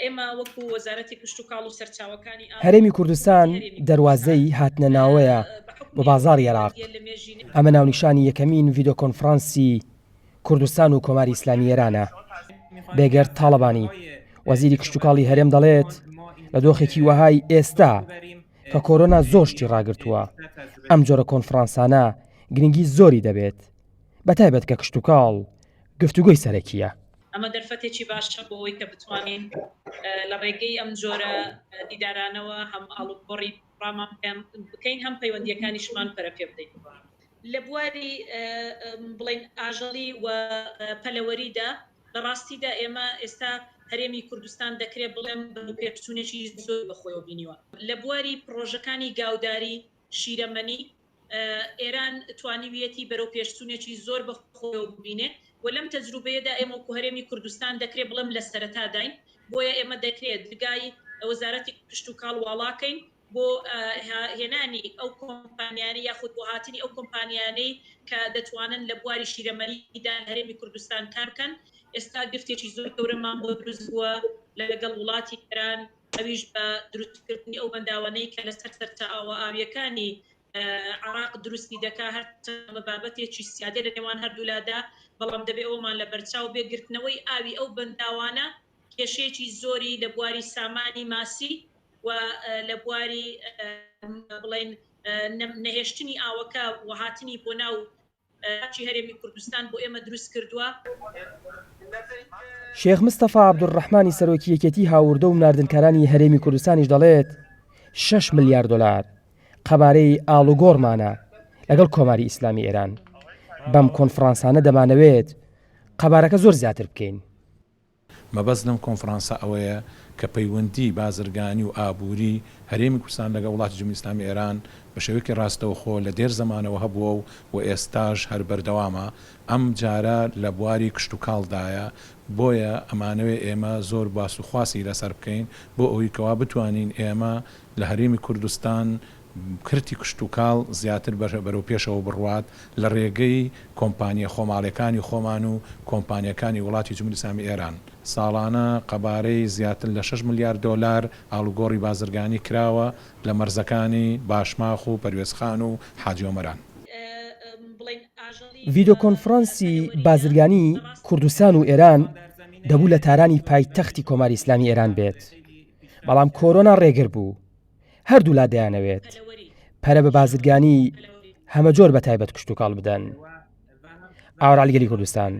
ئێمە وەکو وەزارەتی گشت و کاڵ و سەرچاوەکانی هەرێمی کوردستان دەواازەی هاتنە ناوەیە بە بازاڕی عێراق. ئەمە ناونیشانی یەکەمین ڤیدۆکۆنفرانسی کوردستان و کۆماری ئیسلامی ئێرانە. بێگەر تاڵەبانی وەزیری کشت و کاڵی هەرێم دەڵێت لە دۆخێکی وەهای ئێستا کە کۆرۆنا زۆر شتی ڕاگرتووە ئەم جۆرە کۆنفرانسانە گرنگی زۆری دەبێت بەتایبەت کە کشت و کاڵ گفتوگۆی سەرەکیە. ئەمە دەرفەتێکی باشە بۆ ئەوەی کە بتوانین لە ڕێگەی ئەم جۆرە دیدارانەوە هەم ئاڵوگۆڕی ڕامان بکەین هەم پەیوەندیەکانیشمان پەرە پێ بدەین. لە بواری بڵێن ئاژەڵی و پەلەوەریدا بەڕاستیدا ئێمە ئێستا هەرێمی کوردستان دەکرێت بڵێم پێچوونێکی زۆر بەخۆیەوە بینیوە. لە بواری پرۆژەکانی گاوداری شیرەمەنی ئێران توانیویەتی بەرەو پێشچوونێکی زۆر بەخۆیەوە ببینێت و لەم تەجروبەیەدا ئێمە وەکو هەرێمی کوردستان دەکرێت بڵێم لە سەرەتاداین بۆیە ئێمە دەکرێت دگای وەزارەتی گشت و کاڵ واڵاکەین بۆ هێنانی ئەو کۆمپانیانە یاخود بۆ هاتنی ئەو کۆمپانیانەی کە دەتوانن لە بواری شیرەمەنیدا هەرێمی کوردستان کار بکەن. ئێستا گفتێکی زۆر گەورەمان بۆ دروست بووە لەگەڵ وڵاتی ئێران ئەویش بە دروستکردنی ئەو بەنداوانەی کە لەسەر سەرچە ئاویەکانی عراق دروستی دەکا هەر بابەتێکی سیادە لە نێوان هەردوولادا بەڵام دەبێت ئەومان لە بەرچاو بێگرتنەوەی ئاوی ئەو بەنداوانە کێشەیەکی زۆری لە بواری سامانی ماسی و لە بواری بڵێن نەهێشتنی ئاوەکە و هاتنی بۆ ناو هەرێمی کوردستان بۆ ئێمە دروست کردووە. شێخ مستەفا عەبدوڕەحمانی سەرۆکی یەکێتی هاوردە و ناردنکارانی هەرێمی کوردستانیش دەڵێت 6 ملیار دلار قەبارەی ئاڵوگۆڕمانە لەگەڵ کۆماری ئیسلامی ئێران. بەم کۆنفرانسانە دەمانەوێت قەبارەکە زۆر زیاتر بکەین. مەبەست لەم کۆنفرانسە ئەوەیە کە پەیوەندی بازرگانی و ئابووری هەرێمی کوردستان لەگەڵ وڵاتی جمهوریی ئیسلامی ئێران بە شێوەیەکی ڕاستەوخۆ لە دێر زەمانەوە هەبووە و ئێستاش هەر بەردەوامە ئەم جارە لە بواری کشت و کاڵدایە. بۆیە ئەمانەوێ ئێمە زۆر باس و خواسی لەسەر بکەین بۆ ئەوەی کەوا بتوانین ئێمە لە هەرێمی کوردستان کرتی کشت و کاڵ زیاتر بەرەو پێشەوە بڕوات لە ڕێگەی کۆمپانیە خۆماڵیەکانی خۆمان و کۆمپانیەکانی وڵاتی جمهوریی ئیسلامی ئێران. ساڵانە قەبارەی زیاتر لە 6 ملیار دلار ئاڵوگۆڕی بازرگانی کراوە لە مەرزەکانی باشماخ و پەروێزخان و حاجی ئۆمەران. ڤیدۆکۆنفرانسی بازرگانی کوردستان و ئێران دەبوو لە تارانی پایتەختی کۆماری ئیسلامی ئێران بێت، بەڵام کۆرۆنا ڕێگر بوو. هەردوو لا دەیانەوێت پەرە بە بازرگانی هەمە جۆر بەتایبەت کشت و کاڵ بدەن. ئاوەڕالیگەلی کوردستان.